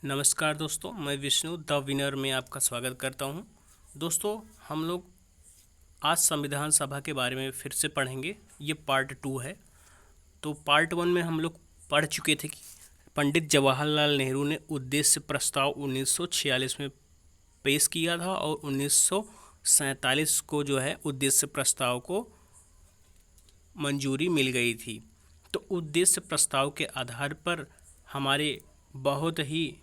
नमस्कार दोस्तों, मैं विष्णु द विनर में आपका स्वागत करता हूं। दोस्तों, हम लोग आज संविधान सभा के बारे में फिर से पढ़ेंगे। ये पार्ट 2 है। तो पार्ट 1 में हम लोग पढ़ चुके थे कि पंडित जवाहरलाल नेहरू ने उद्देश्य प्रस्ताव 1946 में पेश किया था और 1947 को जो है उद्देश्य प्रस्ताव को मंजूरी मिल गई थी। तो उद्देश्य प्रस्ताव के आधार पर हमारे बहुत ही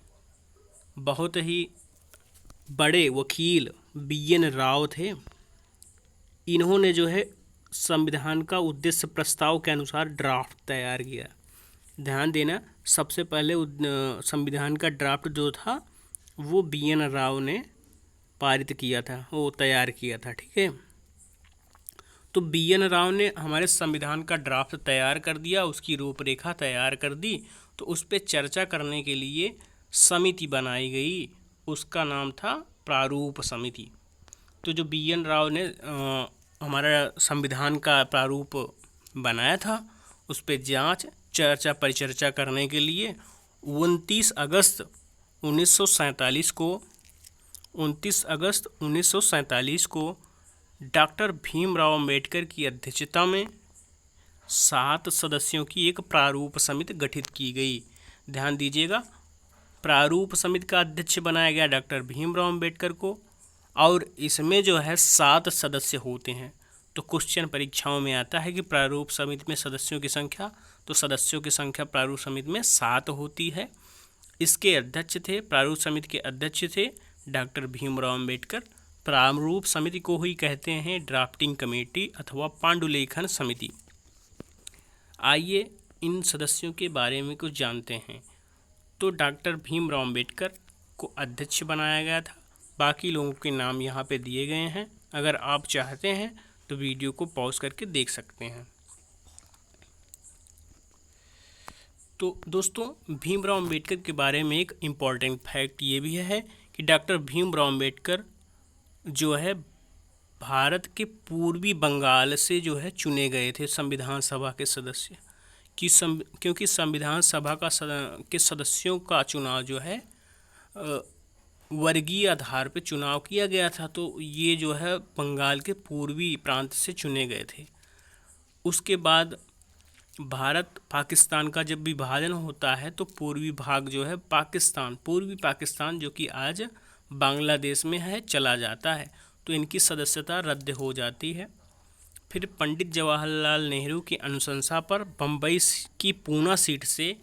बड़े वकील BN राव थे। इन्होंने जो है संविधान का उद्देश्य प्रस्ताव के अनुसार ड्राफ्ट तैयार किया। ध्यान देना, सबसे पहले संविधान का ड्राफ्ट जो था वो BN राव ने पारित किया था, वो तैयार किया था। ठीक है, तो BN राव ने हमारे संविधान का ड्राफ्ट तैयार कर दिया, उसकी रूपरेखा तैयार कर दी। तो उस पर चर्चा करने के लिए समिति बनाई गई, उसका नाम था प्रारूप समिति। तो जो BN राव ने हमारा संविधान का प्रारूप बनाया था, उस पर जांच चर्चा परिचर्चा करने के लिए 29 अगस्त 1947 को डॉक्टर भीमराव अम्बेडकर की अध्यक्षता में 7 सदस्यों की एक प्रारूप समिति गठित की गई। ध्यान दीजिएगा, प्रारूप समिति का अध्यक्ष बनाया गया डॉक्टर भीमराव अम्बेडकर को, और इसमें जो है 7 सदस्य होते हैं। तो क्वेश्चन परीक्षाओं में आता है कि प्रारूप समिति में सदस्यों की संख्या, तो सदस्यों की संख्या प्रारूप समिति में 7 होती है। इसके अध्यक्ष थे, प्रारूप समिति के अध्यक्ष थे डॉक्टर भीमराव अम्बेडकर। प्रारूप समिति को ही कहते हैं ड्राफ्टिंग कमेटी अथवा पांडुलेखन समिति। आइए इन सदस्यों के बारे में कुछ जानते हैं। तो डॉक्टर भीमराव अम्बेडकर को अध्यक्ष बनाया गया था। बाकी लोगों के नाम यहाँ पे दिए गए हैं, अगर आप चाहते हैं तो वीडियो को पॉज करके देख सकते हैं। तो दोस्तों, भीमराव अम्बेडकर के बारे में एक इम्पॉर्टेंट फैक्ट ये भी है कि डॉक्टर भीमराव अम्बेडकर जो है भारत के पूर्वी बंगाल से जो है चुने गए थे संविधान सभा के सदस्य क्योंकि संविधान सभा के सदस्यों का चुनाव जो है वर्गीय आधार पर चुनाव किया गया था। तो ये जो है बंगाल के पूर्वी प्रांत से चुने गए थे। उसके बाद भारत पाकिस्तान का जब विभाजन होता है तो पूर्वी भाग जो है पूर्वी पाकिस्तान जो कि आज बांग्लादेश में है, चला जाता है। तो इनकी सदस्यता रद्द हो जाती है। फिर पंडित जवाहरलाल नेहरू की अनुशंसा पर बम्बई की पूना सीट से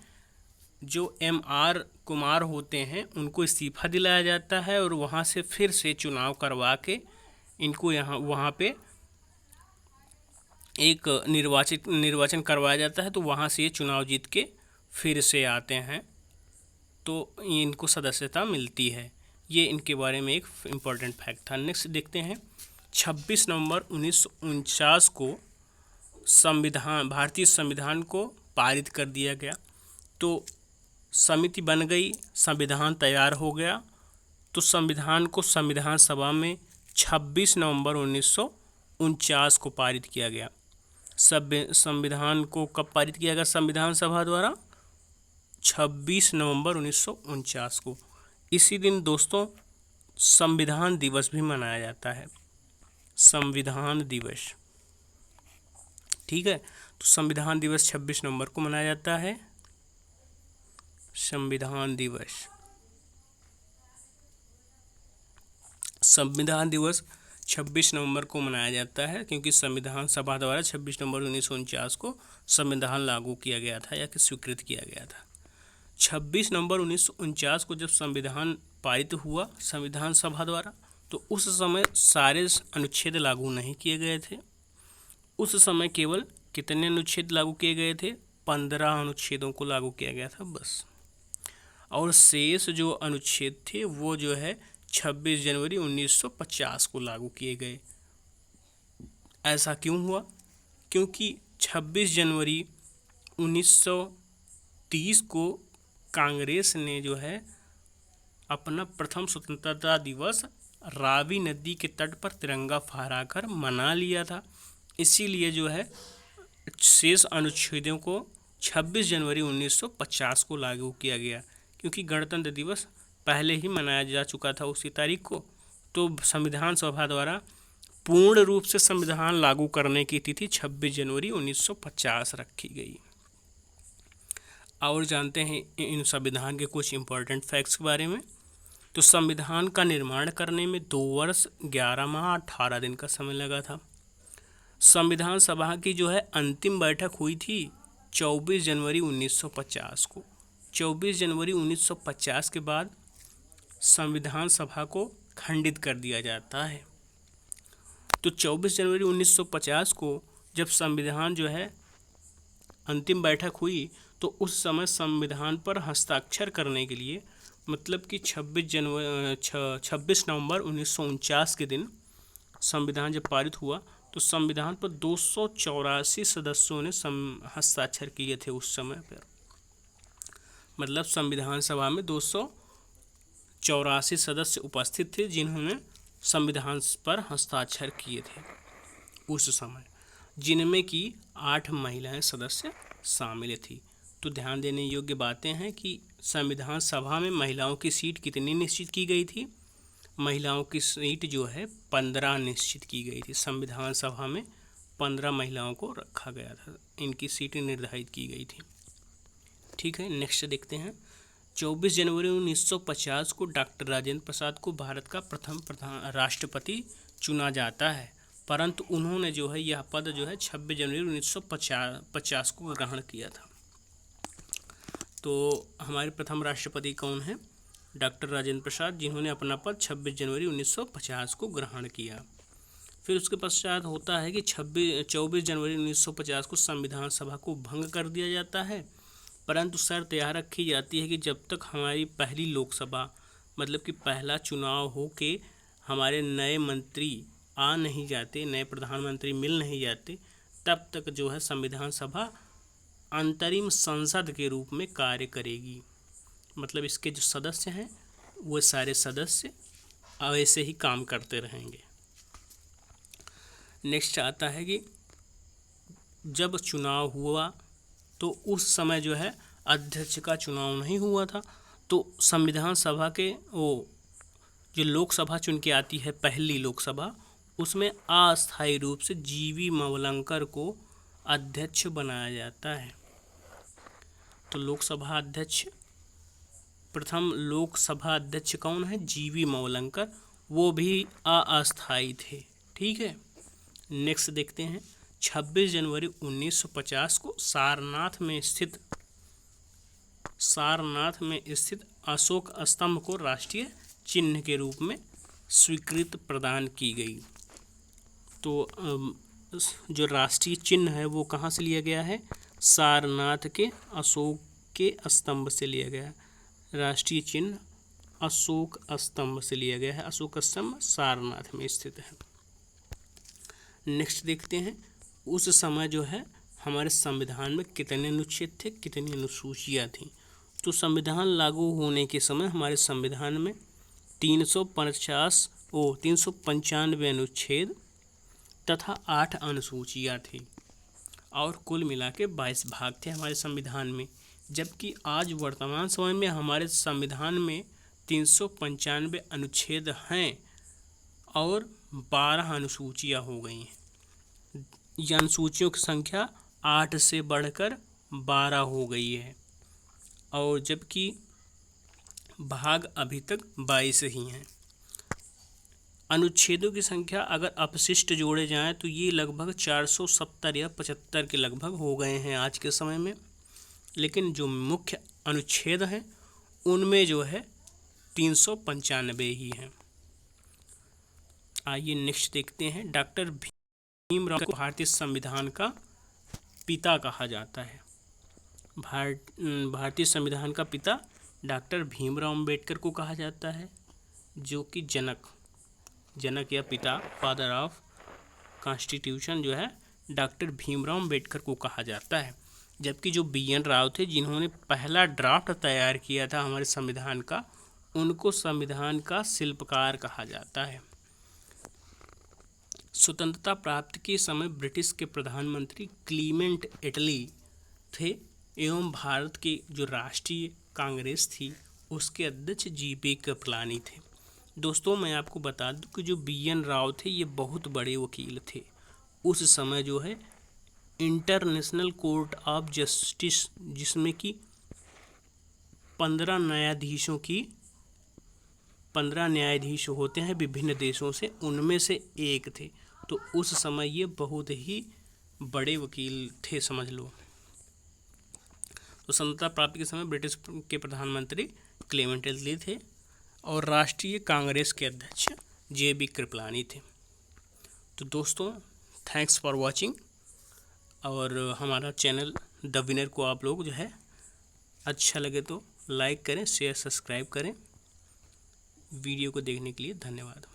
जो MR कुमार होते हैं उनको इस्तीफा दिलाया जाता है और वहाँ से फिर से चुनाव करवा के इनको वहाँ पे एक निर्वाचन करवाया जाता है। तो वहाँ से ये चुनाव जीत के फिर से आते हैं, तो इनको सदस्यता मिलती है। ये इनके बारे में एक इम्पॉर्टेंट फैक्ट था। नेक्स्ट देखते हैं, 26 नवंबर 1949 को भारतीय संविधान को पारित कर दिया गया। तो समिति बन गई, संविधान तैयार हो गया। तो संविधान को संविधान सभा में 26 नवंबर 1949 को पारित किया गया। संविधान को कब पारित किया गया संविधान सभा द्वारा? 26 नवंबर 1949 को। इसी दिन दोस्तों संविधान दिवस भी मनाया जाता है, संविधान दिवस। ठीक है, तो संविधान दिवस 26 नवंबर को मनाया जाता है। संविधान दिवस 26 नवंबर को मनाया जाता है क्योंकि संविधान सभा द्वारा 26 नवंबर 1949 को संविधान लागू किया गया था या कि स्वीकृत किया गया था। 26 नवंबर 1949 को जब संविधान पारित हुआ संविधान सभा द्वारा, तो उस समय सारे अनुच्छेद लागू नहीं किए गए थे। उस समय केवल कितने अनुच्छेद लागू किए गए थे? 15 अनुच्छेदों को लागू किया गया था बस। और शेष जो अनुच्छेद थे वो जो है 26 जनवरी 1950 को लागू किए गए। ऐसा क्यों हुआ? क्योंकि 26 जनवरी 1930 को कांग्रेस ने जो है अपना प्रथम स्वतंत्रता दिवस रावी नदी के तट पर तिरंगा फहराकर मना लिया था। इसीलिए जो है शेष अनुच्छेदों को 26 जनवरी 1950 को लागू किया गया। क्योंकि गणतंत्र दिवस पहले ही मनाया जा चुका था उसी तारीख को। तो संविधान सभा द्वारा पूर्ण रूप से संविधान लागू करने की तिथि 26 जनवरी 1950 रखी गई। और जानते हैं इन संविधान के कुछ इम्पोर्टेंट फैक्ट्स के बारे में। तो संविधान का निर्माण करने में 2 वर्ष 11 माह 18 दिन का समय लगा था। संविधान सभा की जो है अंतिम बैठक हुई थी 24 जनवरी 1950 को। 24 जनवरी 1950 के बाद संविधान सभा को खंडित कर दिया जाता है। तो 24 जनवरी 1950 को जब संविधान जो है अंतिम बैठक हुई, तो उस समय संविधान पर हस्ताक्षर करने के लिए, मतलब कि 26 नवंबर 1949 के दिन संविधान जब पारित हुआ, तो संविधान पर 284 सदस्यों ने हस्ताक्षर किए थे उस समय पर। मतलब संविधान सभा में 284 सदस्य उपस्थित थे जिन्होंने संविधान पर हस्ताक्षर किए थे उस समय, जिनमें कि 8 महिलाएं सदस्य शामिल थी। तो ध्यान देने योग्य बातें हैं कि संविधान सभा में महिलाओं की सीट कितनी निश्चित की गई थी। महिलाओं की सीट जो है 15 निश्चित की गई थी। संविधान सभा में 15 महिलाओं को रखा गया था, इनकी सीटें निर्धारित की गई थी। ठीक है, नेक्स्ट देखते हैं। 24 जनवरी 1950 को डॉक्टर राजेंद्र प्रसाद को भारत का प्रथम राष्ट्रपति चुना जाता है, परंतु उन्होंने जो है यह पद जो है 26 जनवरी 1950 को ग्रहण किया था। तो हमारे प्रथम राष्ट्रपति कौन है? डॉक्टर राजेंद्र प्रसाद, जिन्होंने अपना पद 26 जनवरी 1950 को ग्रहण किया। फिर उसके पश्चात होता है कि 24 जनवरी 1950 को संविधान सभा को भंग कर दिया जाता है, परंतु शर्त यह रखी जाती है कि जब तक हमारी पहली लोकसभा, मतलब कि पहला चुनाव हो के हमारे नए मंत्री आ नहीं जाते, नए प्रधानमंत्री मिल नहीं जाते, तब तक जो है संविधान सभा अंतरिम संसद के रूप में कार्य करेगी। मतलब इसके जो सदस्य हैं वो सारे सदस्य ऐसे ही काम करते रहेंगे। नेक्स्ट आता है कि जब चुनाव हुआ तो उस समय जो है अध्यक्ष का चुनाव नहीं हुआ था, तो संविधान सभा के वो जो लोकसभा चुन के आती है पहली लोकसभा, उसमें अस्थायी रूप से जीवी मवलंकर को अध्यक्ष बनाया जाता है। तो लोकसभा अध्यक्ष, प्रथम लोकसभा अध्यक्ष कौन है? जीवी मवलंकर, वो भी अस्थायी थे। ठीक है, नेक्स्ट देखते हैं। 26 जनवरी 1950 को सारनाथ में स्थित अशोक स्तंभ को राष्ट्रीय चिन्ह के रूप में स्वीकृति प्रदान की गई। तो जो राष्ट्रीय चिन्ह है वो कहाँ से लिया गया है? सारनाथ के अशोक के स्तंभ से लिया गया है। राष्ट्रीय चिन्ह अशोक स्तंभ से लिया गया है। अशोक स्तंभ सारनाथ में स्थित है। नेक्स्ट देखते हैं, उस समय जो है हमारे संविधान में कितने अनुच्छेद थे, कितनी अनुसूचियाँ थीं। तो संविधान लागू होने के समय हमारे संविधान में 395 अनुच्छेद तथा 8 अनुसूचियाँ थी और कुल मिला के 22 भाग थे हमारे संविधान में। जबकि आज वर्तमान समय में हमारे संविधान में 395 अनुच्छेद हैं और 12 अनुसूचियाँ हो गई हैं। ये अनुसूचियों की संख्या 8 से बढ़कर 12 हो गई है और जबकि भाग अभी तक 22 ही हैं। अनुच्छेदों की संख्या अगर अपशिष्ट जोड़े जाएं तो ये लगभग 470 या 75 के लगभग हो गए हैं आज के समय में, लेकिन जो मुख्य अनुच्छेद हैं उनमें जो है 395 ही हैं। आइए नेक्स्ट देखते हैं। डॉक्टर भीमराव को भारतीय संविधान का पिता कहा जाता है। भारतीय संविधान का पिता डॉक्टर भीमराव अंबेडकर को कहा जाता है, जो कि जनक या पिता, फादर ऑफ कॉन्स्टिट्यूशन जो है डॉक्टर भीमराव अंबेडकर को कहा जाता है। जबकि जो BN राव थे, जिन्होंने पहला ड्राफ्ट तैयार किया था हमारे संविधान का, उनको संविधान का शिल्पकार कहा जाता है। स्वतंत्रता प्राप्ति के समय ब्रिटिश के प्रधानमंत्री क्लीमेंट एटली थे एवं भारत की जो राष्ट्रीय कांग्रेस थी उसके अध्यक्ष जीपी कृपलानी थे। दोस्तों मैं आपको बता दूं कि जो BN राव थे ये बहुत बड़े वकील थे। उस समय जो है इंटरनेशनल कोर्ट ऑफ जस्टिस, जिसमें कि 15 न्यायाधीश होते हैं विभिन्न देशों से, उनमें से एक थे। तो उस समय ये बहुत ही बड़े वकील थे समझ लो। तो स्वतंत्रता प्राप्ति के समय ब्रिटिश के प्रधानमंत्री क्लेमेंट एटली थे और राष्ट्रीय कांग्रेस के अध्यक्ष JB कृपलानी थे। तो दोस्तों थैंक्स फॉर वाचिंग, और हमारा चैनल द विनर को आप लोग जो है अच्छा लगे तो लाइक करें, शेयर सब्सक्राइब करें। वीडियो को देखने के लिए धन्यवाद।